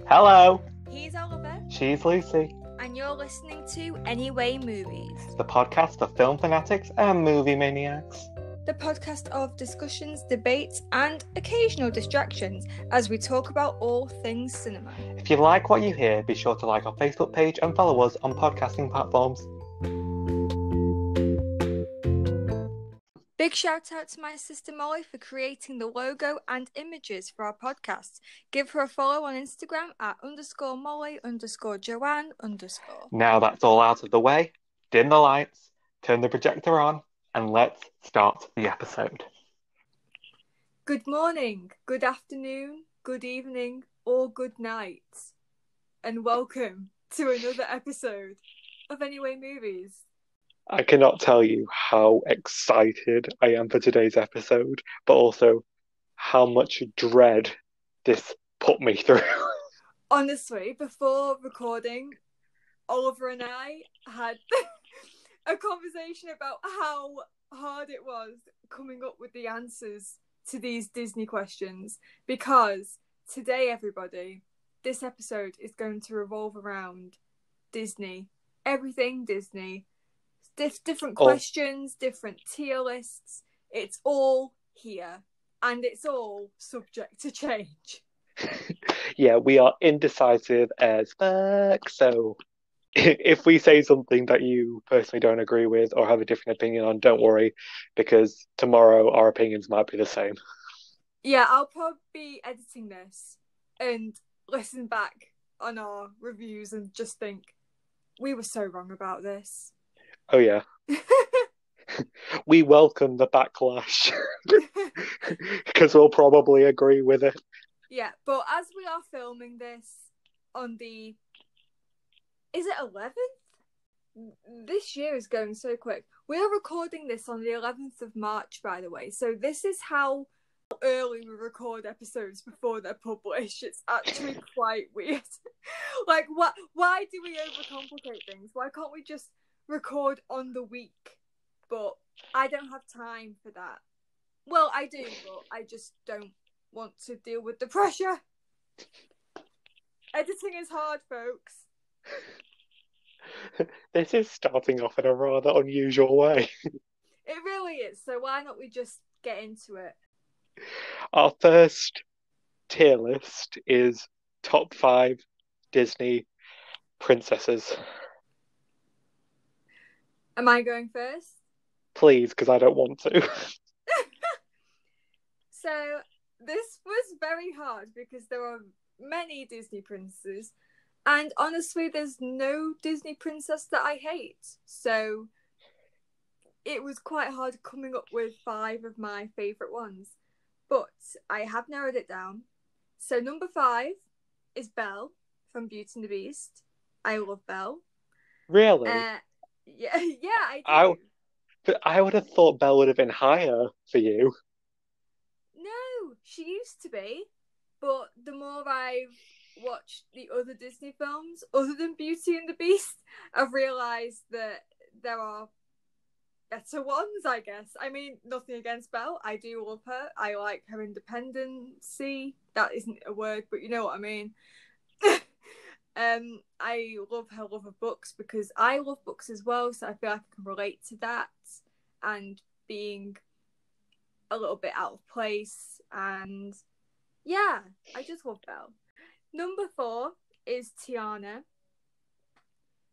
Hello, He's Oliver, she's Lucy, and you're listening to Anyway Movies, the podcast of film fanatics and movie maniacs. the podcast of discussions, debates, and occasional distractions as we talk about all things cinema. If you like what you hear, be sure to like our Facebook page and follow us on podcasting platforms. Big shout out to my sister Molly for creating the logo and images for our podcast. Give her a follow on Instagram at _Molly_Joanne_. Now that's all out of the way, dim the lights, turn the projector on, and let's start the episode. Good morning, good afternoon, good evening, or good night, and welcome to another episode of Anyway Movies. I cannot tell you how excited I am for today's episode, but also how much dread this put me through. Honestly, before recording, Oliver and I had a conversation about how hard it was coming up with the answers to these Disney questions, because today, everybody, this episode is going to revolve around Disney. Everything Disney. Different questions, different tier lists. It's all here, and it's all subject to change. Yeah, we are indecisive as fuck, so if we say something that you personally don't agree with or have a different opinion on, don't worry, because tomorrow our opinions might be the same. Yeah, I'll probably be editing this and listen back on our reviews and just think, we were so wrong about this. Oh yeah. We welcome the backlash because we'll probably agree with it. Yeah, but as we are filming this on the... Is it 11th? This year is going so quick. We are recording this on the 11th of March, by the way. So this is how early we record episodes before they're published. It's actually quite weird. Like, why do we overcomplicate things? Why can't we just record on the week? But I don't have time for that. Well, I do, but I just don't want to deal with the pressure. Editing is hard, folks. This is starting off in a rather unusual way. It really is. So why not we just get into it? Our first tier list is top 5 Disney princesses. Am I going first? Please, because I don't want to. So this was very hard because there are many Disney princesses, and honestly there's no Disney princess that I hate, so it was quite hard coming up with 5 of my favourite ones, but I have narrowed it down. So number 5 is Belle from Beauty and the Beast. I love Belle. Really? Yeah, I do. I would have thought Belle would have been higher for you. No, she used to be, but the more I've watched the other Disney films, other than Beauty and the Beast, I've realised that there are better ones, I guess. I mean, nothing against Belle. I do love her. I like her independency. That isn't a word, but you know what I mean. I love her love of books because I love books as well, so I feel like I can relate to that and being a little bit out of place, and yeah, I just love Belle. Number 4 is Tiana,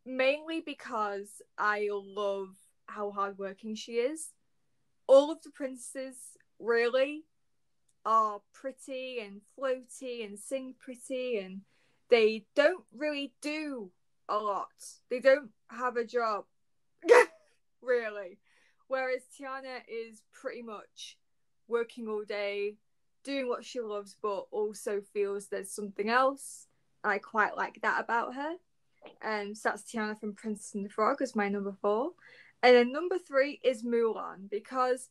mainly because I love how hardworking she is. All of the princesses really are pretty and floaty and sing pretty, and they don't really do a lot. They don't have a job, really. Whereas Tiana is pretty much working all day, doing what she loves, but also feels there's something else. I quite like that about her. So that's Tiana from Princess and the Frog as my number 4. And then number 3 is Mulan, because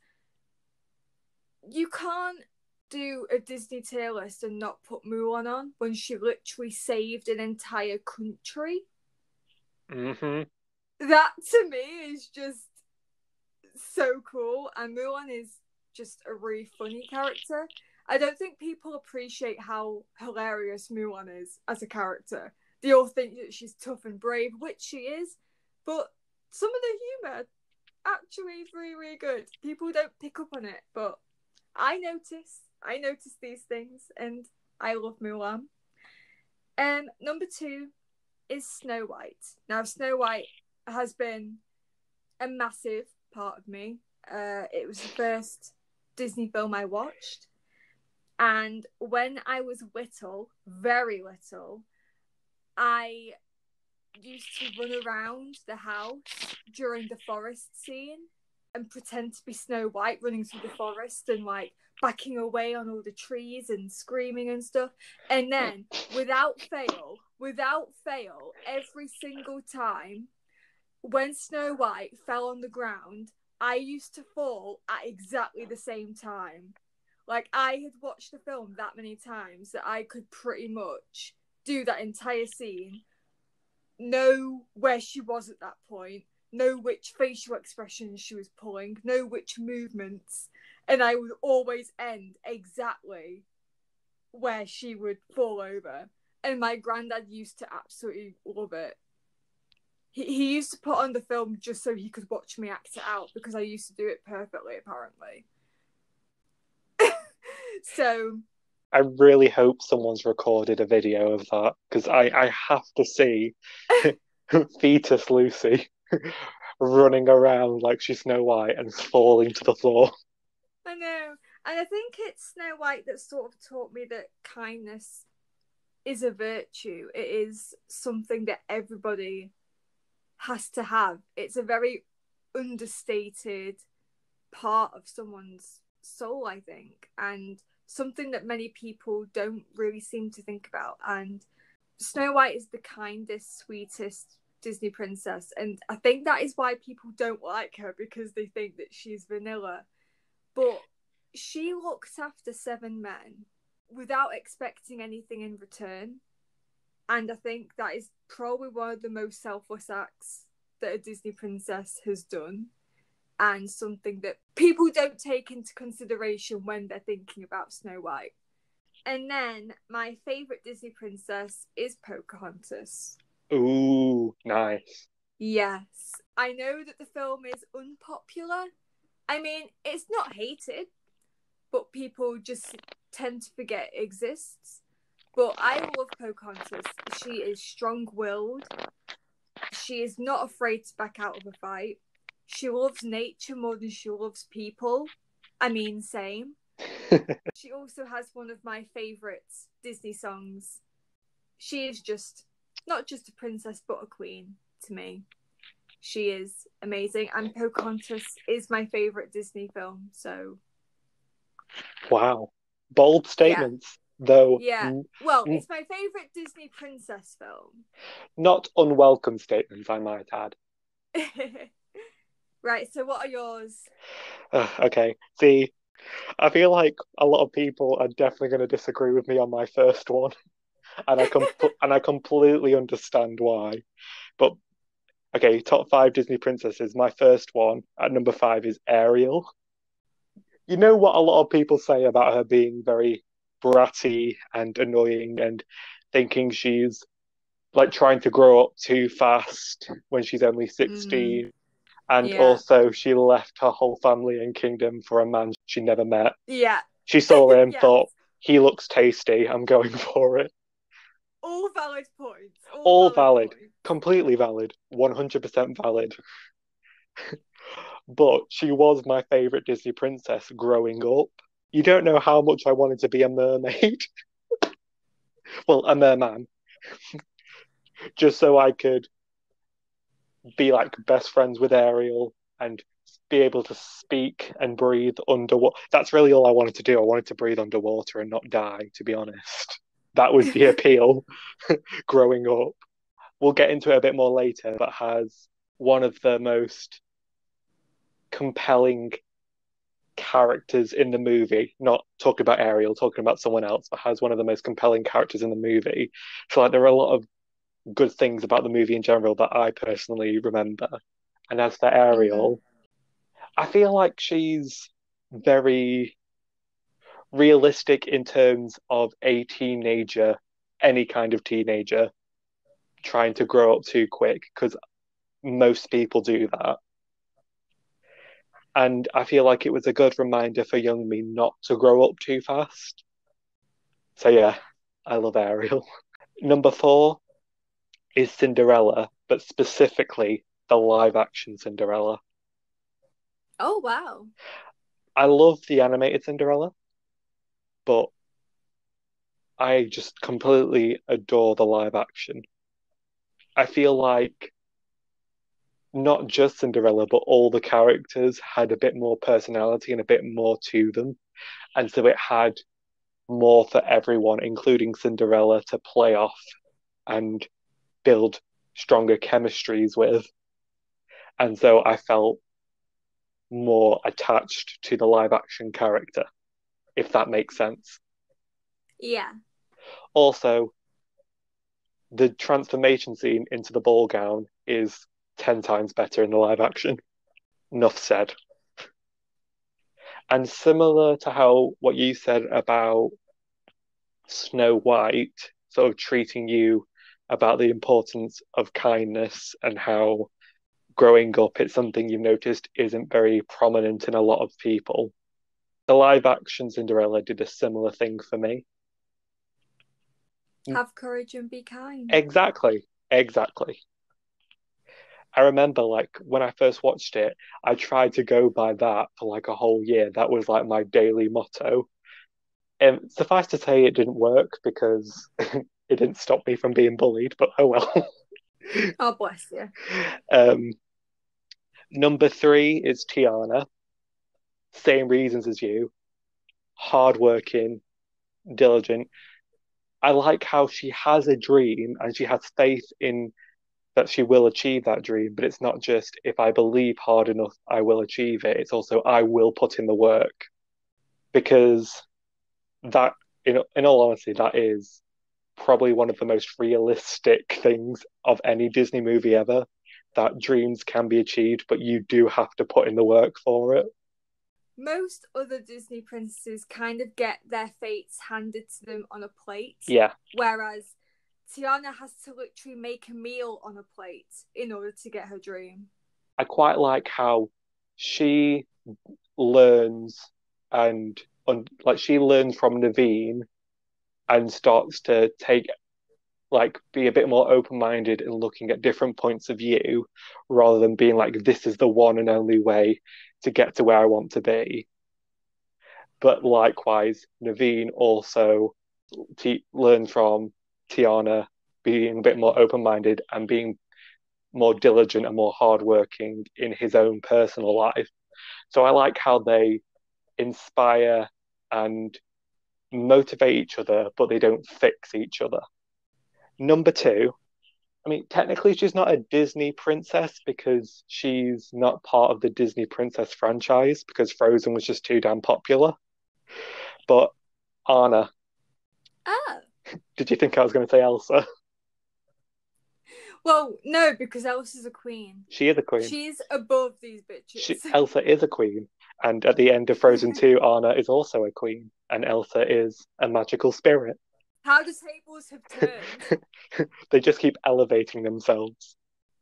you can't do a Disney tier list and not put Mulan on when she literally saved an entire country. Mm-hmm. That to me is just so cool, and Mulan is just a really funny character. I don't think people appreciate how hilarious Mulan is as a character. They all think that she's tough and brave, which she is, but some of the humour actually is really, really good. People don't pick up on it, but I notice. I notice these things, and I love Mulan. Number 2 is Snow White. Now, Snow White has been a massive part of me. It was the first Disney film I watched. And when I was little, very little, I used to run around the house during the forest scene and pretend to be Snow White running through the forest and like backing away on all the trees and screaming and stuff. And then without fail, every single time when Snow White fell on the ground, I used to fall at exactly the same time. Like, I had watched the film that many times that I could pretty much do that entire scene, know where she was at that point, know which facial expressions she was pulling, know which movements, and I would always end exactly where she would fall over. And my granddad used to absolutely love it. He used to put on the film just so he could watch me act it out because I used to do it perfectly, apparently. So I really hope someone's recorded a video of that because I have to see fetus Lucy running around like she's Snow White and falling to the floor. I know. And I think it's Snow White that sort of taught me that kindness is a virtue. It is something that everybody has to have. It's a very understated part of someone's soul, I think, and something that many people don't really seem to think about. And Snow White is the kindest, sweetest Disney princess, and I think that is why people don't like her, because they think that she's vanilla. But she looked after 7 men without expecting anything in return, and I think that is probably one of the most selfless acts that a Disney princess has done, and something that people don't take into consideration when they're thinking about Snow White. And then my favourite Disney princess is Pocahontas. Ooh, nice. Yes. I know that the film is unpopular. I mean, it's not hated, but people just tend to forget it exists. But I love Pocahontas. She is strong-willed. She is not afraid to back out of a fight. She loves nature more than she loves people. I mean, same. She also has one of my favourite Disney songs. She is just, not just a princess, but a queen to me. She is amazing. And Pocahontas is my favourite Disney film, so... Wow. Bold Yeah. statements, though Yeah. Well, it's my favourite Disney princess film. not unwelcome statements, I might add. Right, so what are yours? Okay, see, I feel like a lot of people are definitely going to disagree with me on my first one, and I completely understand why. But okay, top 5 Disney princesses. My first one at number 5 is Ariel. You know what a lot of people say about her being very bratty and annoying and thinking she's like trying to grow up too fast when she's only 16. And Yeah. also, she left her whole family and kingdom for a man she never met. Yeah. She saw him, Yes. thought, he looks tasty, I'm going for it. All valid points. All valid, completely valid, 100% valid. But she was my favourite Disney princess growing up. You don't know how much I wanted to be a mermaid. Well, a merman. Just so I could be like best friends with Ariel and be able to speak and breathe underwater. That's really all I wanted to do. I wanted to breathe underwater and not die, to be honest. That was the appeal growing up. We'll get into it a bit more later, but has one of the most compelling characters in the movie. Not talking about Ariel, talking about someone else, but has one of the most compelling characters in the movie. So like there are a lot of good things about the movie in general that I personally remember. And as for Ariel, I feel like she's very realistic in terms of a teenager, any kind of teenager, trying to grow up too quick, because most people do that. And I feel like it was a good reminder for young me not to grow up too fast. So yeah, I love Ariel. Number four is Cinderella, but specifically the live action Cinderella. Oh wow. I love the animated Cinderella, but I just completely adore the live action. I feel like not just Cinderella, but all the characters had a bit more personality and a bit more to them. And so it had more for everyone, including Cinderella, to play off and build stronger chemistries with. And so I felt more attached to the live action character, if that makes sense. Yeah. Also, the transformation scene into the ball gown is 10 times better in the live action. Enough said. And similar to how what you said about Snow White sort of treating you about the importance of kindness and how growing up it's something you've noticed isn't very prominent in a lot of people. The live action Cinderella did a similar thing for me. Have courage and be kind. Exactly, exactly. I remember like when I first watched it, I tried to go by that for like a whole year. That was like my daily motto. And suffice to say, it didn't work because it didn't stop me from being bullied, but oh well. Oh bless you. um, Number three is Tiana. Same reasons as you. Hardworking, diligent. I like how she has a dream and she has faith in that she will achieve that dream, but it's not just if I believe hard enough, I will achieve it. It's also I will put in the work because that, in all honesty, that is probably one of the most realistic things of any Disney movie ever. That dreams can be achieved, but you do have to put in the work for it. Most other Disney princesses kind of get their fates handed to them on a plate, Yeah, whereas Tiana has to literally make a meal on a plate in order to get her dream. I quite like how she learns and like she learns from Naveen and starts to take like be a bit more open-minded and looking at different points of view rather than being like this is the one and only way to get to where I want to be. But likewise, Naveen also learns from Tiana being a bit more open-minded and being more diligent and more hardworking in his own personal life. So I like how they inspire and motivate each other, but they don't fix each other. Number two, I mean, technically, she's not a Disney princess because she's not part of the Disney princess franchise because Frozen was just too damn popular. But Anna, Oh. did you think I was going to say Elsa? Well, no, because Elsa's a queen. She is a queen. She's above these bitches. Elsa is a queen. And at the end of Frozen 2, Anna is also a queen. And Elsa is a magical spirit. How the tables have turned. They just keep elevating themselves.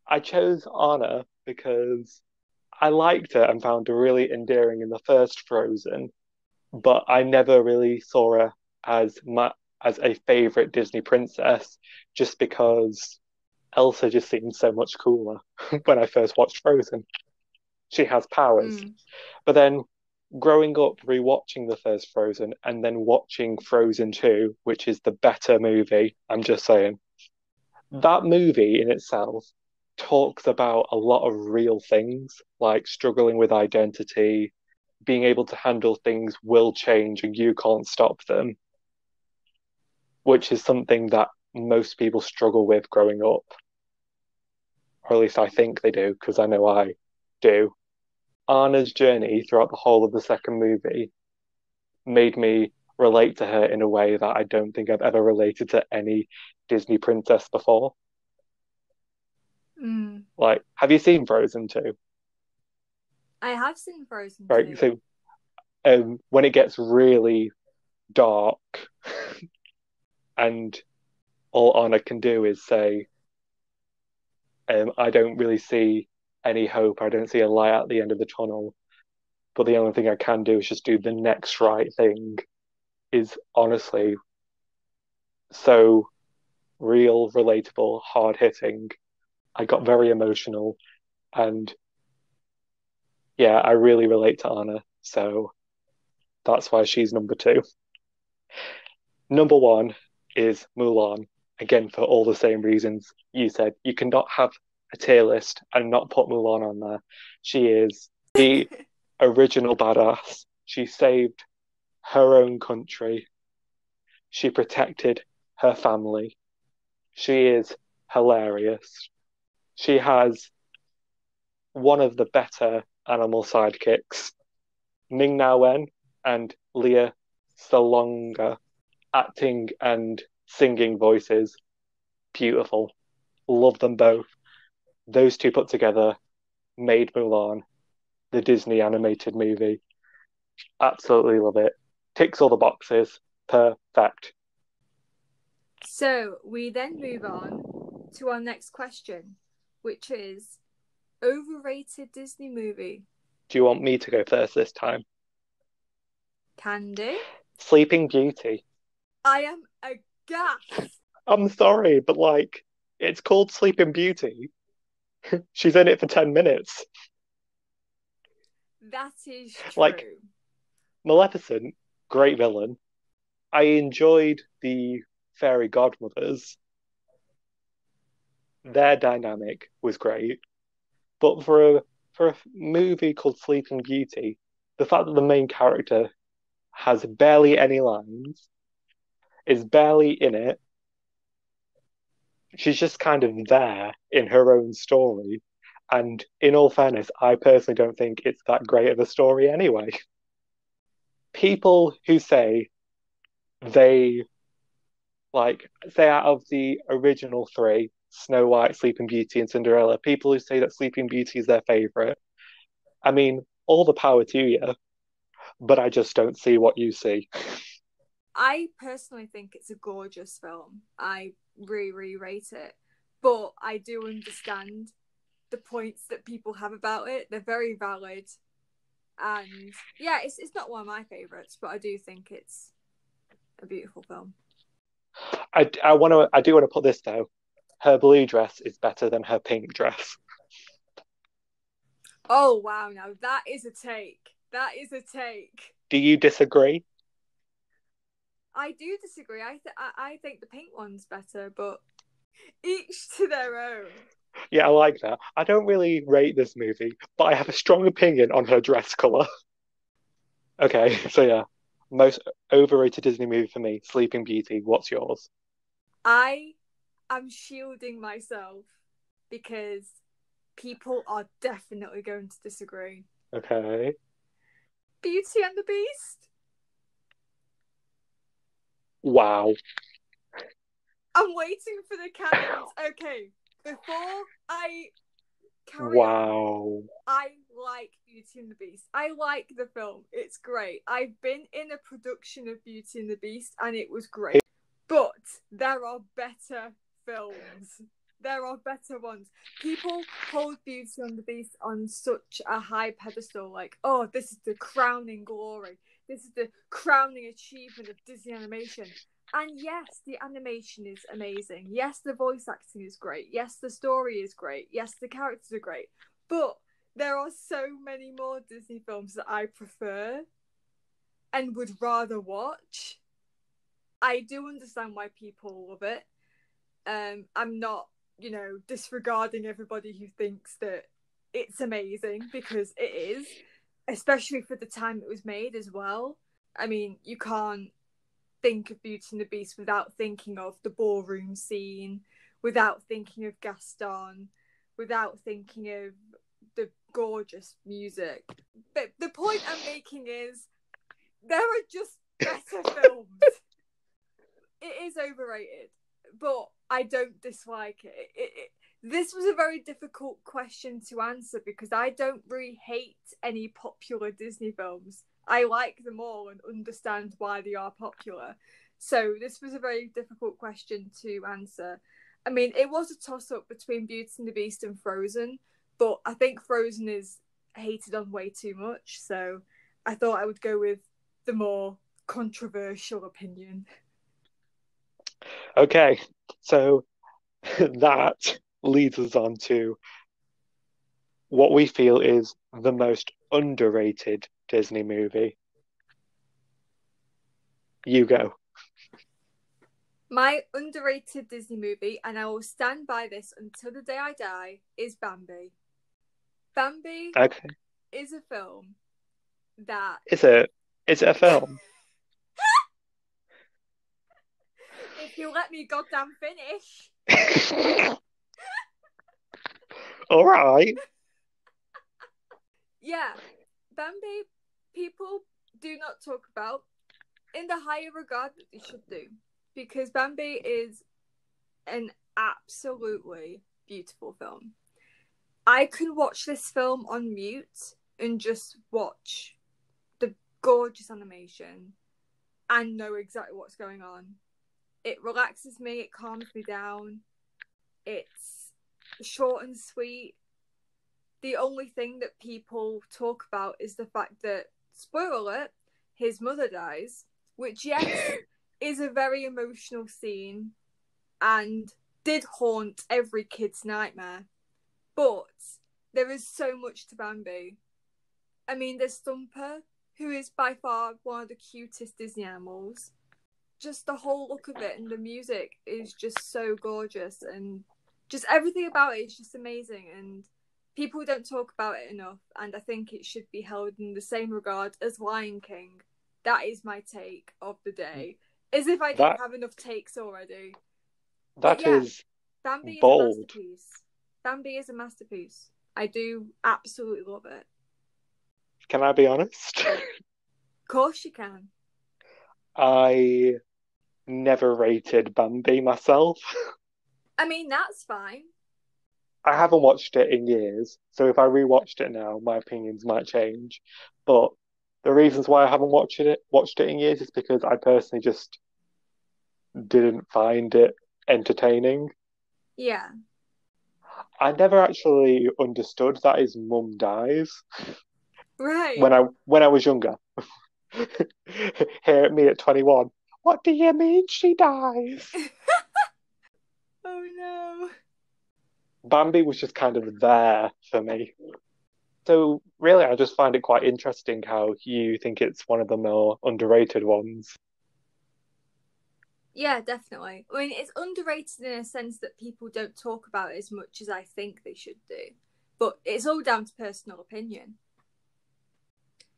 I chose Anna because I liked her and found her really endearing in the first Frozen, but I never really saw her as a favorite Disney princess just because Elsa just seemed so much cooler when I first watched Frozen. She has powers. Mm. But then growing up, rewatching the first Frozen and then watching Frozen 2, which is the better movie, I'm just saying, that movie in itself talks about a lot of real things, like struggling with identity, being able to handle things will change and you can't stop them, which is something that most people struggle with growing up. Or at least I think they do, because I know I do. Anna's journey throughout the whole of the second movie made me relate to her in a way that I don't think I've ever related to any Disney princess before. Mm. Like, have you seen Frozen 2? I have seen Frozen Right, 2. so when it gets really dark, and all Anna can do is say, I don't really see any hope. I don't see a light at the end of the tunnel. But the only thing I can do is just do the next right thing. Is honestly so real, relatable, hard hitting. I got very emotional, and yeah, I really relate to Anna. So that's why she's number two. Number one is Mulan. Again, for all the same reasons you said. You cannot have a tier list and not put Mulan on there. She is the original badass. She saved her own country. She protected her family. She is hilarious. She has one of the better animal sidekicks, Ming Na Wen and Leah Salonga, acting and singing voices. Beautiful. Love them both. Those two put together made Mulan, the Disney animated movie. Absolutely love it. Ticks all the boxes. Perfect. So we then move on to our next question, which is overrated Disney movie. Do you want me to go first this time? Can do. Sleeping Beauty. I am aghast. I'm sorry, but like, it's called Sleeping Beauty. She's in it for 10 minutes. That is true. Like, Maleficent, great villain. I enjoyed the fairy godmothers. Their dynamic was great. But for a movie called Sleeping Beauty, the fact that the main character has barely any lines, is barely in it, she's just kind of there in her own story. And in all fairness, I personally don't think it's that great of a story anyway. People who say they say out of the original three, Snow White, Sleeping Beauty, and Cinderella, people who say that Sleeping Beauty is their favourite, I mean, all the power to you, but I just don't see what you see. I personally think it's a gorgeous film. I really, really rate it. But I do understand the points that people have about it. They're very valid. And yeah, it's not one of my favourites, but I do think it's a beautiful film. I do want to put this though. Her blue dress is better than her pink dress. Oh wow! Now that is a take. That is a take. Do you disagree? I do disagree. I think the pink one's better, but each to their own. Yeah, I like that. I don't really rate this movie, but I have a strong opinion on her dress colour. Okay, so yeah, most overrated Disney movie for me, Sleeping Beauty. What's yours? I am shielding myself because people are definitely going to disagree. Okay. Beauty and the Beast? Wow. I'm waiting for the cannons. Okay, before I carry Wow. on, I like Beauty and the Beast. I like the film. It's great. I've been in a production of Beauty and the Beast and it was great. But there are better films. There are better ones. People hold Beauty and the Beast on such a high pedestal, like, oh, this is the crowning glory. This is the crowning achievement of Disney animation. And yes, the animation is amazing. Yes, the voice acting is great. Yes, the story is great. Yes, the characters are great. But there are so many more Disney films that I prefer and would rather watch. I do understand why people love it. I'm not, disregarding everybody who thinks that it's amazing, because it is, especially for the time it was made as well. I mean, you can't think of Beauty and the Beast without thinking of the ballroom scene, without thinking of Gaston, without thinking of the gorgeous music. But the point I'm making is there are just better films. It is overrated, but I don't dislike it. This was a very difficult question to answer because I don't really hate any popular Disney films. I like them all and understand why they are popular. So this was a very difficult question to answer. I mean, it was a toss-up between Beauty and the Beast and Frozen, but I think Frozen is hated on way too much, so I thought I would go with the more controversial opinion. Okay, so that leads us on to what we feel is the most underrated Disney movie. You go. My underrated Disney movie, and I will stand by this until the day I die, is Bambi. Bambi Okay. is a film that Is it? Is it a film? if you let me goddamn finish. All right. Yeah, Bambi, people do not talk about in the higher regard that they should do, because Bambi is an absolutely beautiful film. I can watch this film on mute and just watch the gorgeous animation and know exactly what's going on. It relaxes me, it calms me down. It's short and sweet. The only thing that people talk about is the fact that, spoiler alert, his mother dies, which, yes, is a very emotional scene and did haunt every kid's nightmare. But there is so much to Bambi. I mean, there's Thumper, who is by far one of the cutest Disney animals. Just the whole look of it and the music is just so gorgeous, and just everything about it is just amazing, and people don't talk about it enough, and I think it should be held in the same regard as Lion King. That is my take of the day. As if I didn't That have enough takes already. But that yeah, is Bambi is a bold. masterpiece. Bambi is a masterpiece. I do absolutely love it. Can I be honest? Of course you can. I never rated Bambi myself. I mean, that's fine. I haven't watched it in years, so if I rewatched it now, my opinions might change. But the reasons why I haven't watched it in years is because I personally just didn't find it entertaining. Yeah. I never actually understood that his mum dies Right. when I was younger. Here at me at 21. What do you mean she dies? Oh no. Bambi was just kind of there for me. So really, I just find it quite interesting how you think it's one of the more underrated ones. Yeah, definitely. I mean, it's underrated in a sense that people don't talk about it as much as I think they should do. But it's all down to personal opinion.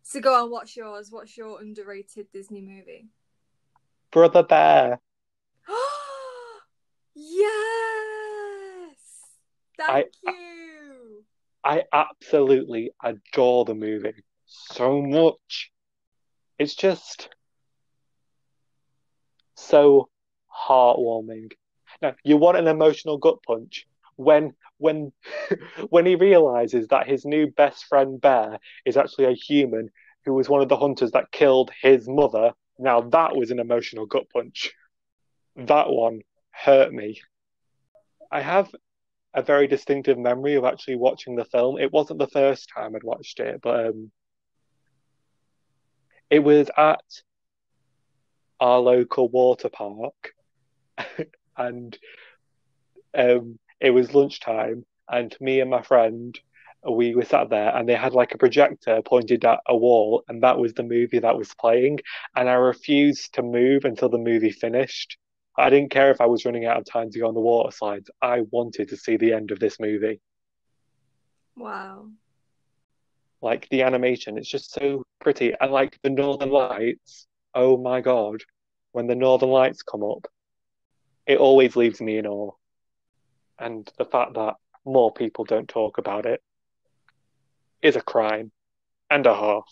So go on, what's yours? What's your underrated Disney movie? Brother Bear. Yes! I Thank you! I absolutely adore the movie so much. It's just so heartwarming. Now, you want an emotional gut punch when when he realizes that his new best friend Bear is actually a human who was one of the hunters that killed his mother. Now that was an emotional gut punch. That one hurt me. I have a very distinctive memory of actually watching the film. It wasn't the first time I'd watched it, but it was at our local water park, and it was lunchtime, and me and my friend, we were sat there, and they had like a projector pointed at a wall, and that was the movie that was playing, and I refused to move until the movie finished. I didn't care if I was running out of time to go on the water slides. I wanted to see the end of this movie. Wow. Like the animation, it's just so pretty, and like the Northern Lights. Oh my God, when the Northern Lights come up, it always leaves me in awe. And the fact that more people don't talk about it is a crime and a half.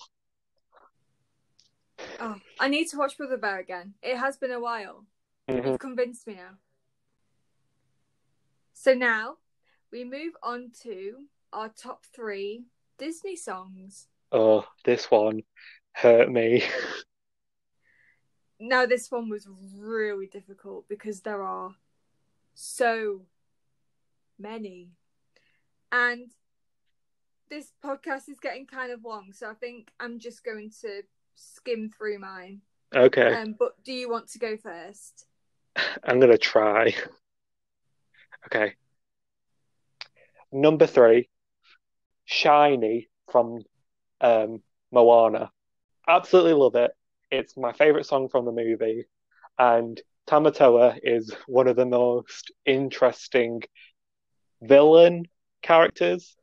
Oh, I need to watch Brother Bear again. It has been a while. Mm-hmm. You've convinced me now. So now we move on to our top three Disney songs. Oh, this one. Hurt me. Now, this one was really difficult because there are so many. And this podcast is getting kind of long, so I think I'm just going to skim through mine. Okay, But do you want to go first? I'm gonna try. Okay, number three, Shiny from Moana. Absolutely love it. It's my favorite song from the movie, and Tamatoa is one of the most interesting villain characters,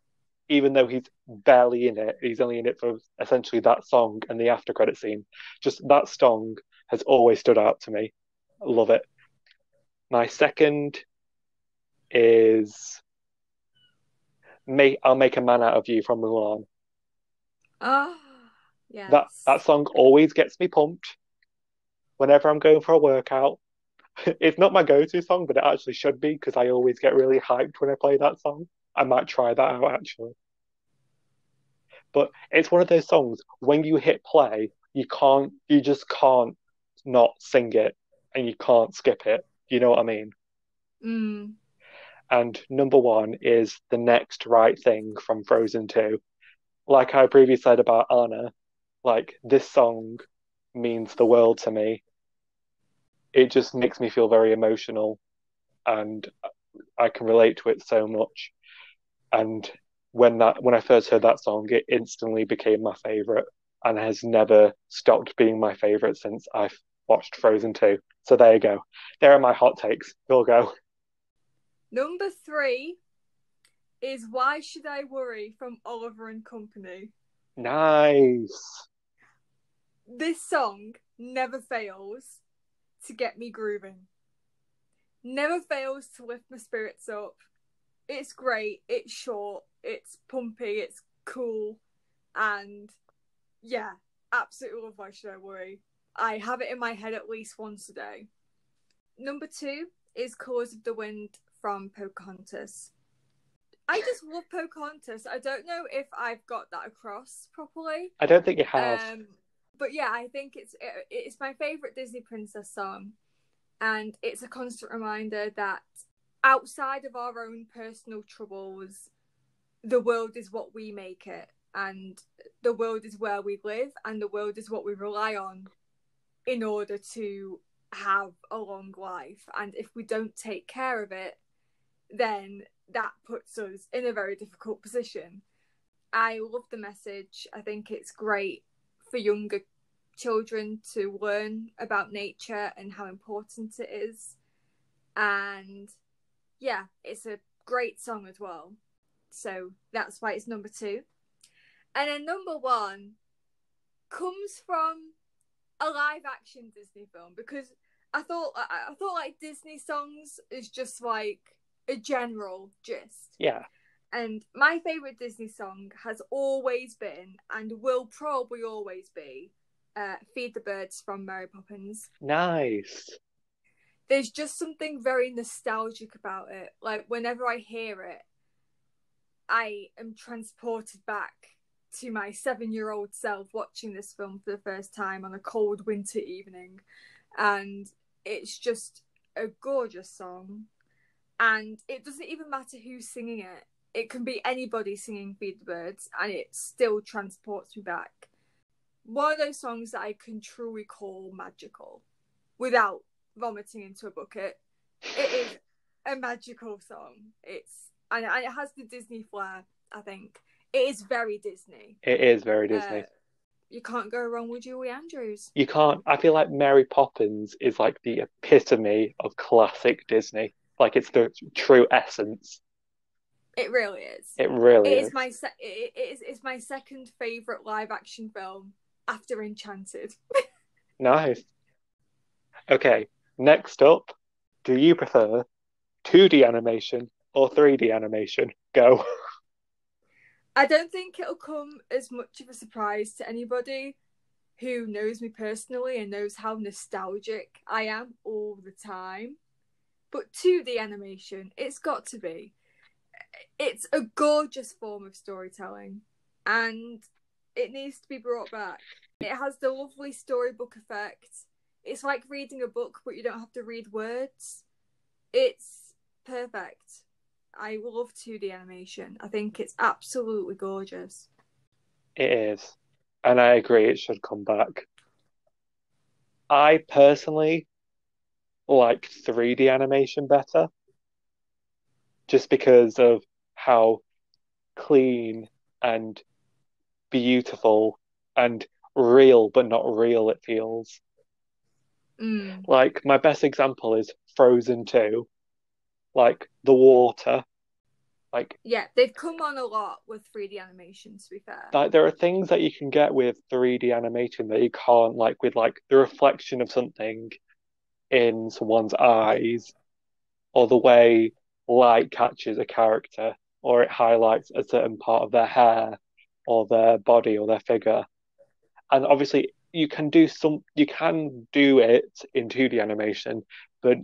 even though he's barely in it. He's only in it for essentially that song and the after credit scene. Just that song has always stood out to me. I love it. My second is I'll Make a Man Out of You from Mulan. Oh, That yes. song always gets me pumped whenever I'm going for a workout. It's not my go-to song, but it actually should be because I always get really hyped when I play that song. I might try that out actually. But it's one of those songs when you hit play, you just can't not sing it and you can't skip it. You know what I mean? Mm. And number one is The Next Right Thing from Frozen 2. Like I previously said about Anna, like this song means the world to me. It just makes me feel very emotional and I can relate to it so much. And when I first heard that song, it instantly became my favorite and has never stopped being my favorite since I've watched Frozen 2. So there you go. There are my hot takes. You'll go. Number three is Why Should I Worry from Oliver and Company. Nice. This song never fails to get me grooving. Never fails to lift my spirits up. It's great, it's short, it's pumpy, it's cool, and yeah, absolutely love Why Should I Worry. I have it in my head at least once a day. Number two is Colours of the Wind from Pocahontas. I just love Pocahontas. I don't know if I've got that across properly. I don't think you have. But yeah, I think it's my favorite Disney princess song, and it's a constant reminder that outside of our own personal troubles, the world is what we make it, and the world is where we live, and the world is what we rely on in order to have a long life. And if we don't take care of it, then that puts us in a very difficult position. I love the message. I think it's great for younger children to learn about nature and how important it is. And yeah, it's a great song as well. So that's why it's number two. And then number one comes from a live action Disney film, because I thought like Disney songs is just like a general gist. Yeah. And my favorite Disney song has always been and will probably always be Feed the Birds from Mary Poppins. Nice. There's just something very nostalgic about it. Like whenever I hear it, I am transported back to my 7-year-old self watching this film for the first time on a cold winter evening. And it's just a gorgeous song. And it doesn't even matter who's singing it. It can be anybody singing Feed the Birds, and it still transports me back. One of those songs that I can truly call magical without vomiting into a bucket. It is a magical song. And it has the Disney flair, I think. It is very Disney. It is very Uh, Disney. you can't go wrong with Julie Andrews. You can't. I feel like Mary Poppins is like the epitome of classic Disney. Like it's the true essence. It really is. It really It is is. it's my second favorite live action film after Enchanted. Nice. Okay, next up, do you prefer 2D animation or 3D animation? Go. I don't think it'll come as much of a surprise to anybody who knows me personally and knows how nostalgic I am all the time. But 2D animation, it's got to be. It's a gorgeous form of storytelling, and it needs to be brought back. It has the lovely storybook effect. It's like reading a book, but you don't have to read words. It's perfect. I love 2D animation. I think it's absolutely gorgeous. It is. And I agree it should come back. I personally like 3D animation better, just because of how clean and beautiful and real but not real it feels. Mm. Like my best example is Frozen 2, like the water. Like Yeah, they've come on a lot with 3D animation, to be fair. there are things that you can get with 3D animation that you can't, like with like the reflection of something in someone's eyes, or the way light catches a character, or it highlights a certain part of their hair or their body or their figure. And obviously you can do it in 2D animation, but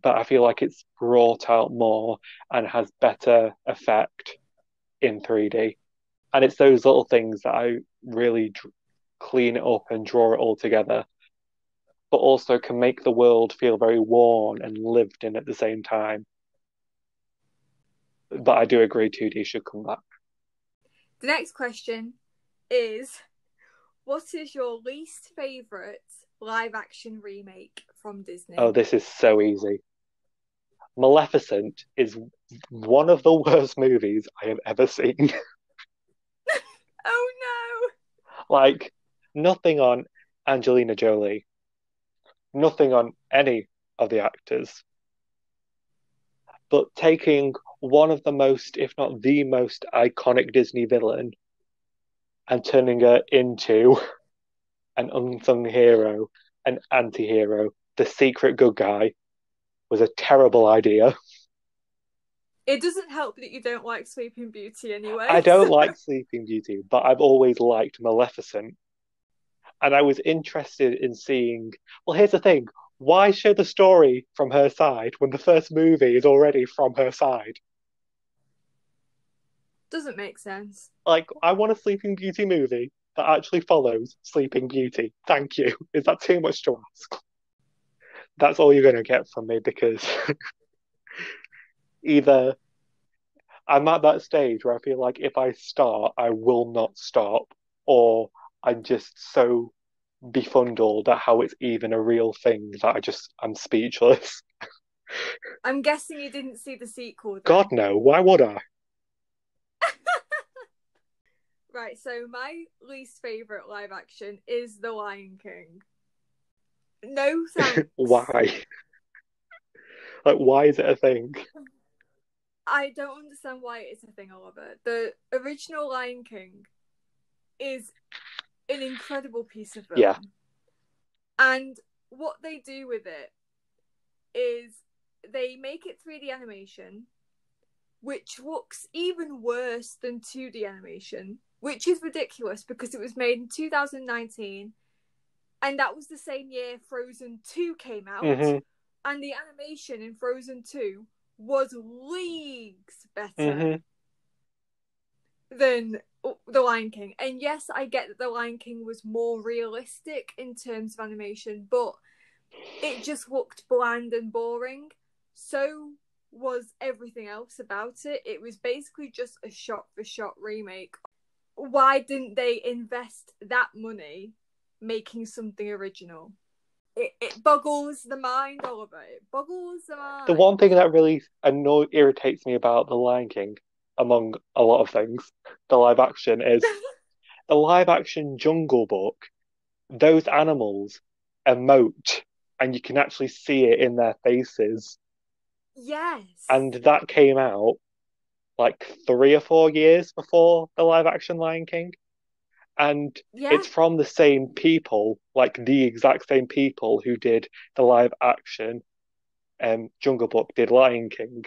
I feel like it's brought out more and has better effect in 3D. And it's those little things that I really clean it up and draw it all together, but also can make the world feel very worn and lived in at the same time. But I do agree 2D should come back. The next question is, what is your least favourite live action remake from Oh, Disney? this is so easy. Maleficent is one of the worst movies I have ever seen. Oh Like, nothing on Angelina Jolie, nothing on any of the actors, but taking one of the most, if not the most iconic Disney villain and turning her into an unsung hero, an anti hero, the secret good guy, was a terrible idea. It doesn't help that you don't like Sleeping Beauty I anyway. don't like Sleeping Beauty, but I've always liked Maleficent. And I was interested in seeing. Well, here's the thing: why show the story from her side when the first movie is already from her side? Doesn't make sense. Like, I want a Sleeping Beauty movie that actually follows Sleeping Beauty. Thank you. Is that too much to ask? That's all you're going to get from me because either I'm at that stage where I feel like if I start, I will not stop, or I'm just so befuddled at how it's even a real thing that I'm speechless. I'm guessing you didn't see the sequel God then. no, why would I? Right, so my least favourite live action is The Lion King. No thanks. Why? Like, why is it a thing? I don't understand why it's a thing, Oliver. The original Lion King is an incredible piece of Yeah. film. And what they do with it is they make it 3D animation, which looks even worse than 2D animation, which is ridiculous because it was made in 2019, and that was the same year Frozen 2 came out, Mm-hmm. and the animation in Frozen 2 was leagues better Mm-hmm. than The Lion King. And yes, I get that The Lion King was more realistic in terms of animation, but it just looked bland and boring. So was everything else about it. It was basically just a shot for shot remake. Why didn't they invest that money making something original? It boggles the mind, Oliver. It boggles the The one mind. thing that really irritates me about The Lion King, among a lot of things, the live action, is the live action Jungle Book. Those animals emote, and you can actually see it in their faces. Yes. And that came out like 3 or 4 years before the live action Lion King. And Yeah. it's from the same people, like the exact same people who did the live action Jungle Book, did Lion King.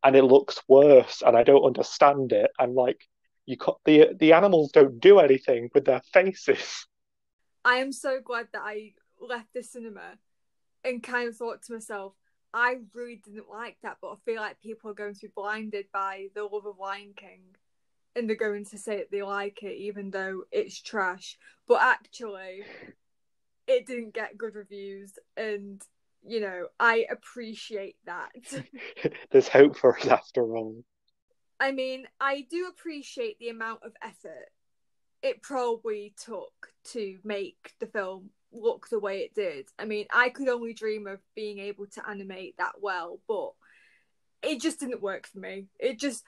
And it looks worse, and I don't understand it. And like the animals don't do anything with their faces. I am so glad that I left the cinema and kind of thought to myself, I really didn't like that, but I feel like people are going to be blinded by the love of Lion King. and they're going to say that they like it even though it's trash. But actually, it didn't get good reviews, and I appreciate that. There's hope for us after all. I mean, I do appreciate the amount of effort it probably took to make the film look the way it did. I mean, I could only dream of being able to animate that well, but it just didn't work for me. It just,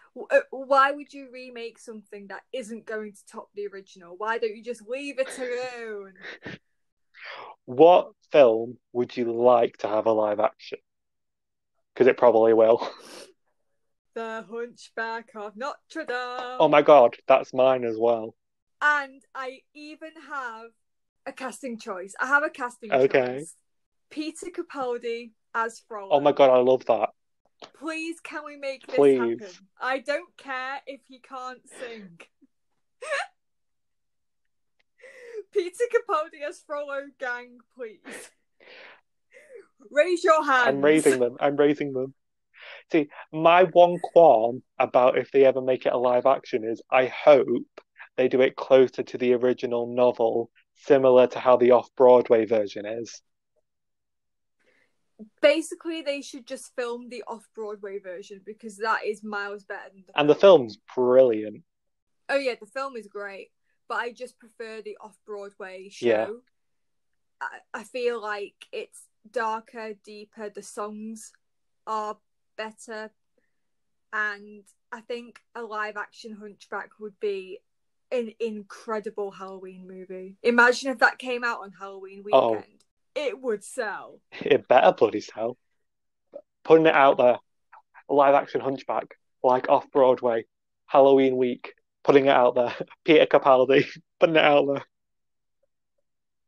why would you remake something that isn't going to top the original? Why don't you just leave it alone? What film would you like to have a live action? Because it probably will. The Hunchback of Notre Dame. Oh my God, that's mine as well. And I even have a casting choice. I have a casting Okay. choice. Peter Capaldi as Frollo. Oh my God, I love that. Please, can we make this Please. happen? I don't care if he can't sing. Peter Capaldi as Frollo, gang, please. Raise your hands. I'm raising them. I'm raising them. See, my one qualm about if they ever make it a live action is I hope they do it closer to the original novel, similar to how the off-Broadway version is. Basically, they should just film the off-Broadway version because that is miles better than And the film's brilliant. Oh yeah, the film is great, but I just prefer the off-Broadway show. Yeah. I feel like it's darker, deeper, the songs are better, and I think a live-action Hunchback would be an incredible Halloween movie. Imagine if that came out on Halloween weekend. Oh, it would sell. it better bloody sell. Putting it out there, a live action Hunchback, like off Broadway, Halloween week, putting it out there. Peter Capaldi, putting it out there.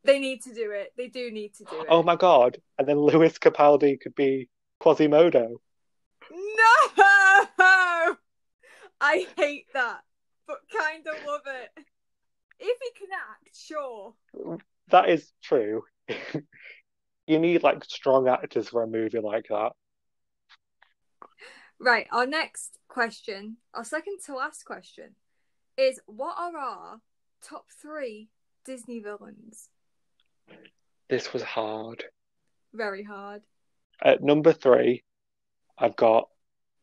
They need to do it. They do need to do it. Oh my God. And then Lewis Capaldi could be Quasimodo. No! I hate that, but kind of love it. If he can act, sure. That is true. You need like strong actors for a movie like that. Right, our next question, our second to last question, is what are our top 3 Disney villains? This was hard. Very hard. At number 3, I've got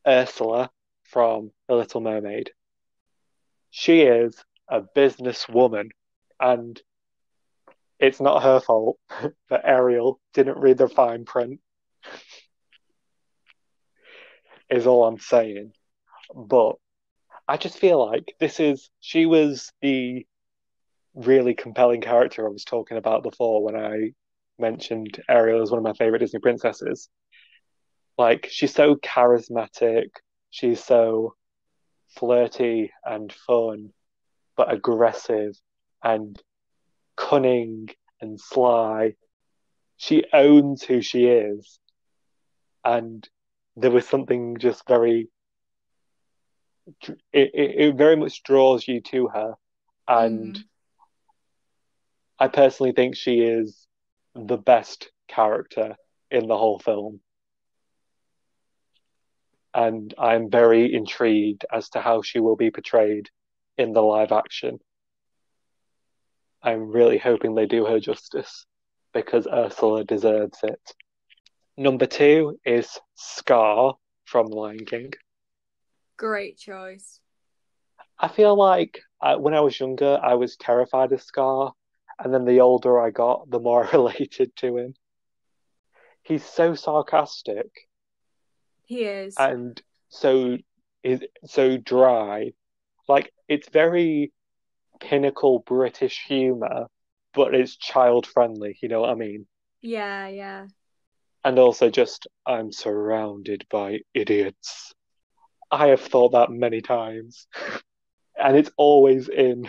Ursula from The Little Mermaid. She is a businesswoman, and it's not her fault that Ariel didn't read the fine print, is all I'm saying. But I just feel like she was the really compelling character I was talking about before when I mentioned Ariel as one of my favorite Disney princesses. Like, she's so charismatic, she's so flirty and fun, but aggressive and cunning and sly. She owns who she is. And there was something just it very much draws you to her. And I personally think she is the best character in the whole film. And I'm very intrigued as to how she will be portrayed in the live action. I'm really hoping they do her justice because Ursula deserves it. Number 2 is Scar from The Lion King. Great choice. I feel like when I was younger, I was terrified of Scar, and then the older I got, the more I related to him. He's so sarcastic. He is. And so dry. Like, it's very pinnacle British humour, but it's child friendly, you know what I mean? Yeah, yeah. And also just, I'm surrounded by idiots. I have thought that many times. And it's always in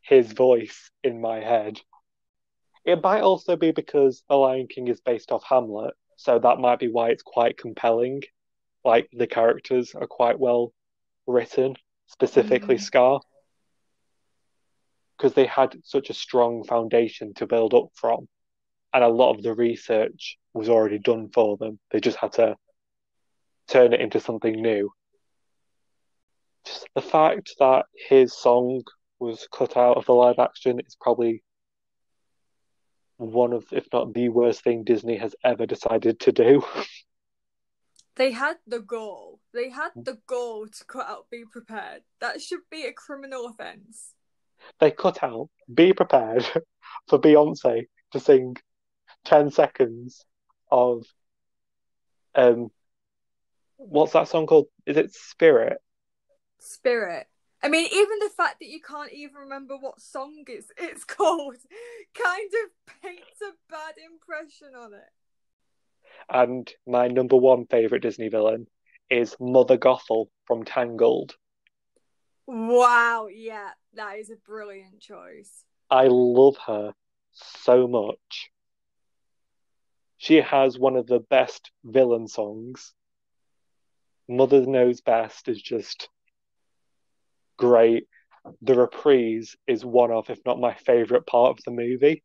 his voice in my head. It might also be because The Lion King is based off Hamlet, so that might be why it's quite compelling. Like, the characters are quite well written, specifically Scar, because they had such a strong foundation to build up from, and a lot of the research was already done for them. They just had to turn it into something new. Just the fact that his song was cut out of the live action is probably one of, if not the worst thing Disney has ever decided to do. They had the goal. They had the goal to cut out Be Prepared. That should be a criminal offence. They cut out Be Prepared for Beyonce to sing 10 seconds of um what's that song called? Is it Spirit? Spirit. I mean, even the fact that you can't even remember what song it's called kind of paints a bad impression on it. And my number one favourite Disney villain is Mother Gothel from Tangled. Wow, yeah, that is a brilliant choice. I love her so much. She has one of the best villain songs. Mother Knows Best is just great. The reprise is one of, if not my favourite part of the movie,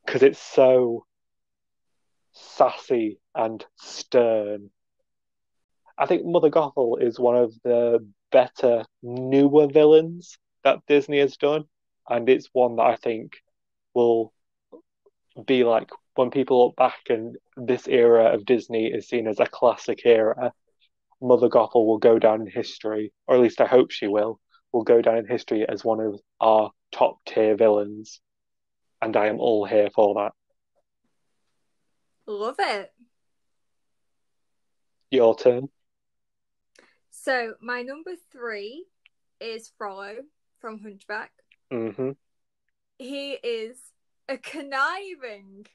because it's so sassy and stern. I think Mother Gothel is one of the better, newer villains that Disney has done, and it's one that I think will be like when people look back and this era of Disney is seen as a classic era, Mother Gothel will go down in history, or at least I hope she will go down in history as one of our top tier villains, and I am all here for that. Love it. Your turn. So, my number 3 is Frollo from Hunchback. Mm-hmm. He is a conniving,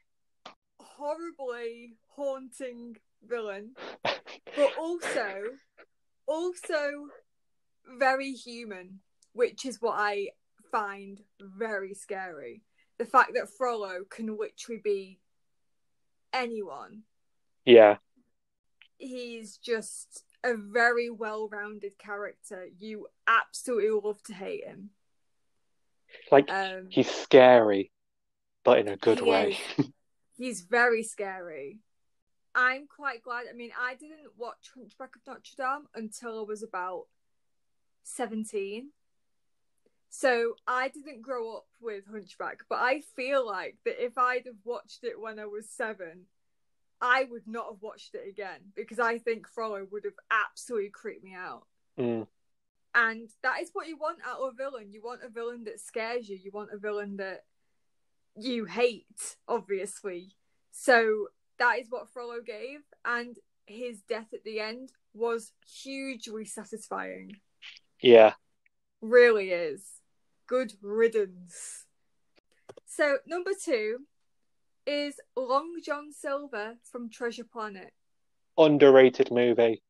horribly haunting villain, but also very human, which is what I find very scary. The fact that Frollo can literally be anyone. Yeah. He's just a very well-rounded character. You absolutely love to hate him. Like, he's scary, but in a good he way. is. He's very scary. I'm quite glad. I mean, I didn't watch Hunchback of Notre Dame until I was about 17. So I didn't grow up with Hunchback, but I feel like that if I'd have watched it when I was 7, I would not have watched it again because I think Frollo would have absolutely creeped me out. Mm. And that is what you want out of a villain. You want a villain that scares you. You want a villain that you hate, obviously. So that is what Frollo gave, and his death at the end was hugely satisfying. Yeah. Really is. Good riddance. So, number 2 is Long John Silver from Treasure Planet. Underrated movie.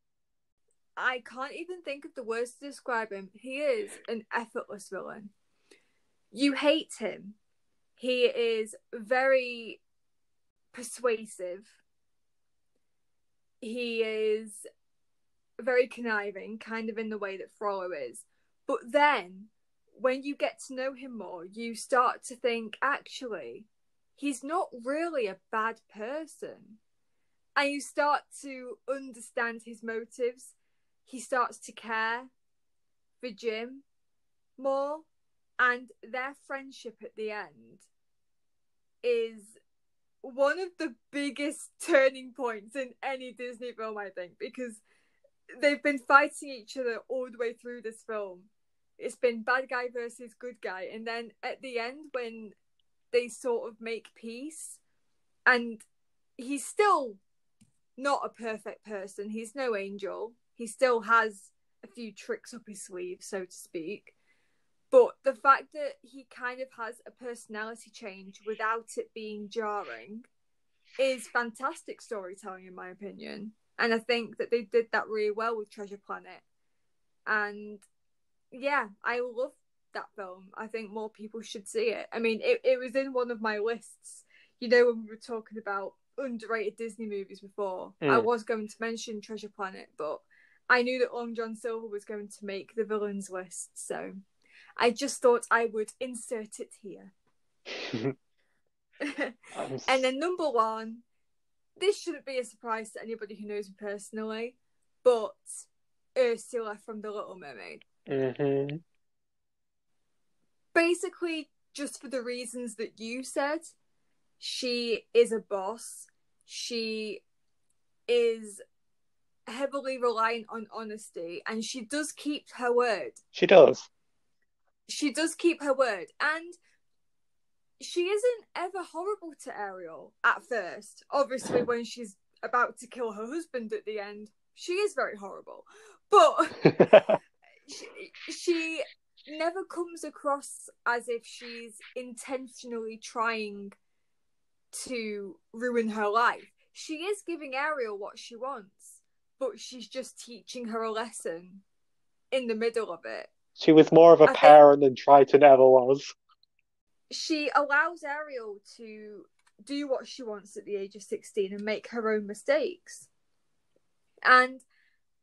I can't even think of the words to describe him. He is an effortless villain. You hate him. He is very persuasive. He is very conniving, kind of in the way that Frollo is. But then, when you get to know him more, you start to think, actually, he's not really a bad person. And you start to understand his motives. He starts to care for Jim more. And their friendship at the end is one of the biggest turning points in any Disney film, I think, because they've been fighting each other all the way through this film. It's been bad guy versus good guy. And then at the end, when they sort of make peace, and he's still not a perfect person, he's no angel. He still has a few tricks up his sleeve, so to speak. But the fact that he kind of has a personality change without it being jarring is fantastic storytelling, in my opinion. And I think that they did that really well with Treasure Planet. And yeah, I love that film. I think more people should see it. I mean, it was in one of my lists. You know, when we were talking about underrated Disney movies before, I was going to mention Treasure Planet, but I knew that Long John Silver was going to make the villains list. So I just thought I would insert it here. And then number 1, this shouldn't be a surprise to anybody who knows me personally, but Ursula from The Little Mermaid. Mm-hmm. Basically, just for the reasons that you said, she is a boss. She is heavily reliant on honesty, and she does keep her word. She does. She does keep her word, and she isn't ever horrible to Ariel at first. Obviously, when she's about to kill her husband at the end, she is very horrible. But she never comes across as if she's intentionally trying to ruin her life. She is giving Ariel what she wants, but she's just teaching her a lesson in the middle of it. She was more of a I think parent than Triton ever was. she allows Ariel to do what she wants at the age of 16 and make her own mistakes. And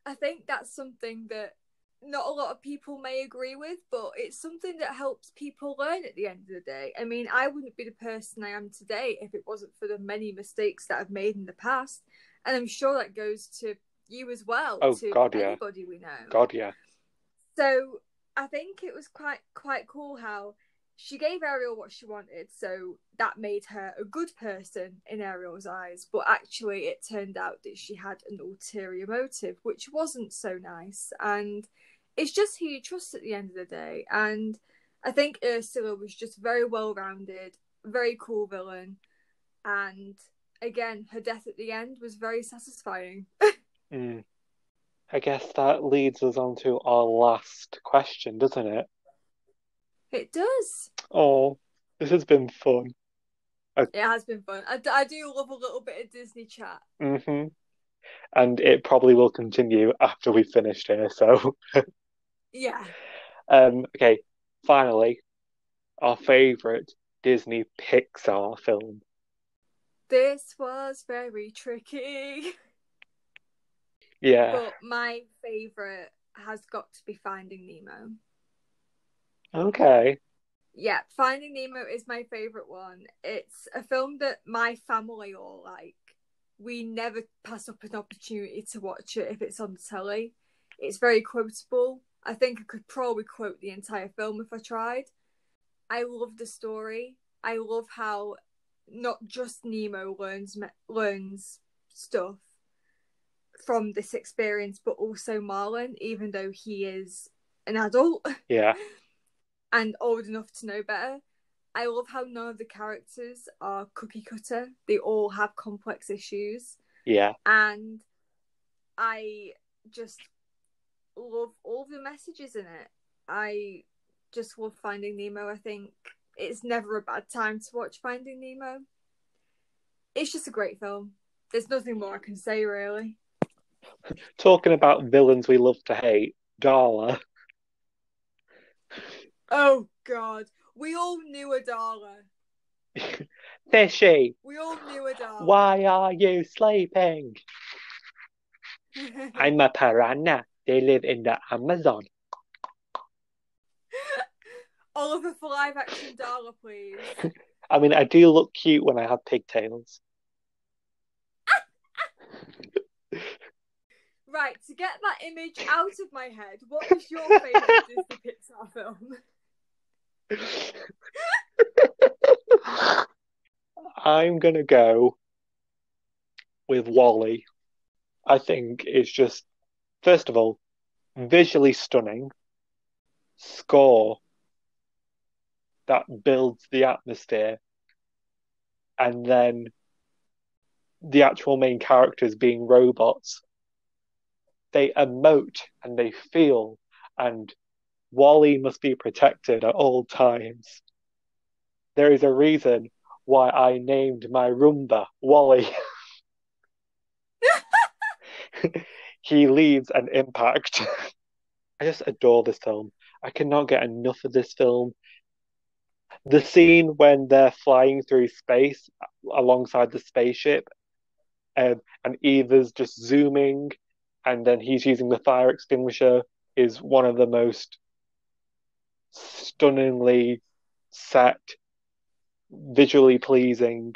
I think that's something that not a lot of people may agree with, but it's something that helps people learn at the end of the day. I mean, I wouldn't be the person I am today if it wasn't for the many mistakes that I've made in the past. And I'm sure that goes to you as well, Oh, to God, yeah. anybody we know. God, yeah. So I think it was quite cool how she gave Ariel what she wanted, so that made her a good person in Ariel's eyes, but actually it turned out that she had an ulterior motive, which wasn't so nice. And it's just who you trust at the end of the day. And I think Ursula was just very well rounded, very cool villain, and again, her death at the end was very satisfying. Mm. I guess that leads us on to our last question, doesn't it? It does. Oh, this has been fun. It has been fun. I do love a little bit of Disney chat. Mm-hmm. And it probably will continue after we've finished here, so. Yeah. Okay, finally, our favourite Disney Pixar film. This was very tricky. Yeah. But my favourite has got to be Finding Nemo. Okay. Yeah, Finding Nemo is my favourite one. It's a film that my family all like. We never pass up an opportunity to watch it if it's on the telly. It's very quotable. I think I could probably quote the entire film if I tried. I love the story. I love how not just Nemo learns stuff from this experience, but also Marlin, even though he is an adult Yeah. and old enough to know better. I love how none of the characters are cookie cutter. They all have complex issues. Yeah. And I just love all the messages in it. I just love Finding Nemo. I think it's never a bad time to watch Finding Nemo. It's just a great film. There's nothing more I can say, really. Talking about villains we love to hate, Darla. Oh, God. We all knew Adala. Fishy, We all knew Adala. why are you sleeping? I'm a piranha. They live in the Amazon. Oliver for live action Darla, please. I mean, I do look cute when I have pigtails. Right, to get that image out of my head, what is your favourite Disney Pixar film? I'm gonna go with Wall-E. I think it's just, first of all, visually stunning. Score that builds the atmosphere, and then the actual main characters being robots. They emote and they feel, and Wall-E must be protected at all times. There is a reason why I named my Roomba Wall-E. He leaves an impact. I just adore this film. I cannot get enough of this film. The scene when they're flying through space alongside the spaceship, and Eva's just zooming, and then he's using the fire extinguisher, is one of the most stunningly set, visually pleasing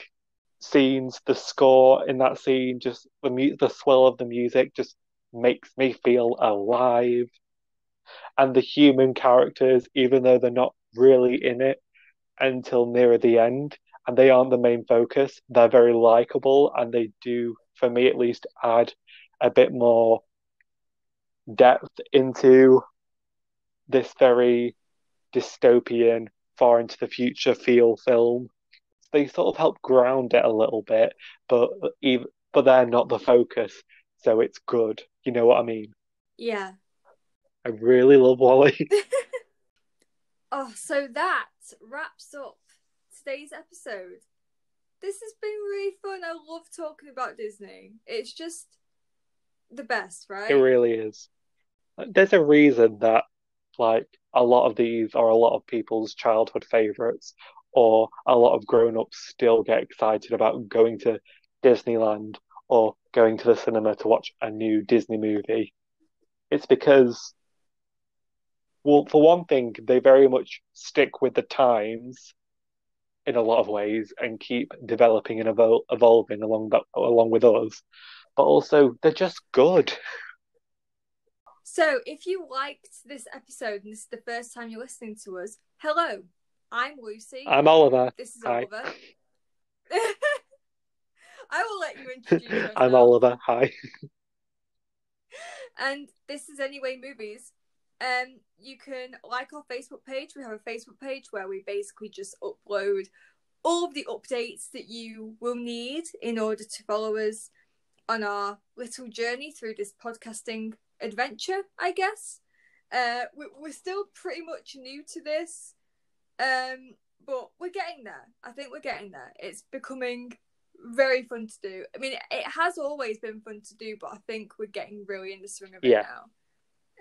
scenes. The score in that scene, just the swell of the music, just makes me feel alive. And the human characters, even though they're not really in it until near the end, and they aren't the main focus, they're very likable, and they do, for me at least, add a bit more depth into this very dystopian, far into the future feel film. They sort of help ground it a little bit, but even but they're not the focus, so it's good. You know what I mean? Yeah. I really love Wally. Oh, so that wraps up today's episode. This has been really fun. I love talking about Disney. It's just the best, It right? really is. There's a reason that like a lot of these are a lot of people's childhood favorites, or a lot of grown-ups still get excited about going to Disneyland or going to the cinema to watch a new Disney movie. It's because, well, for one thing, they very much stick with the times in a lot of ways and keep developing and evolving along with us. But also, they're just good. So, if you liked this episode and this is the first time you're listening to us, hello, I'm Lucy. I'm Oliver. This is Hi. Oliver. I will let you introduce I'm yourself. Oliver. Hi. And this is Anyway Movies. You can like our Facebook page. We have a Facebook page where we basically just upload all of the updates that you will need in order to follow us on our little journey through this podcasting adventure, I guess. We're still pretty much new to this, but we're getting there. I think we're getting there. It's becoming very fun to do. I mean, it has always been fun to do, but I think we're getting really in the swing of it Yeah. now.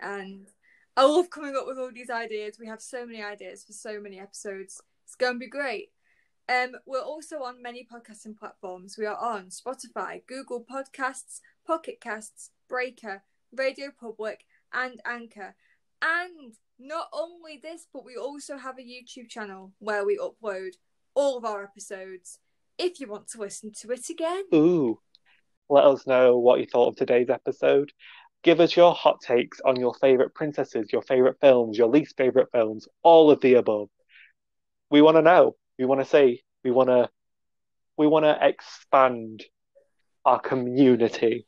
And I love coming up with all these ideas. We have so many ideas for so many episodes. It's going to be great. We're also on many podcasting platforms. We are on Spotify, Google Podcasts, Pocket Casts, Breaker, Radio Public, and Anchor. And not only this, but we also have a YouTube channel where we upload all of our episodes if you want to listen to it again. Ooh. Let us know what you thought of today's episode. Give us your hot takes on your favorite princesses, your favorite films, your least favorite films, all of the above. We want to know. We want to say. We want to expand our community.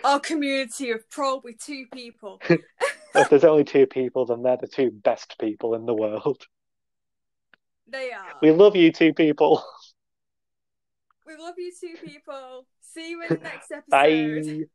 Our community of probably 2 people. If there's only 2 people, then they're the 2 best people in the world. They are. We love you 2 people. We love you 2 people. See you in the next episode. Bye.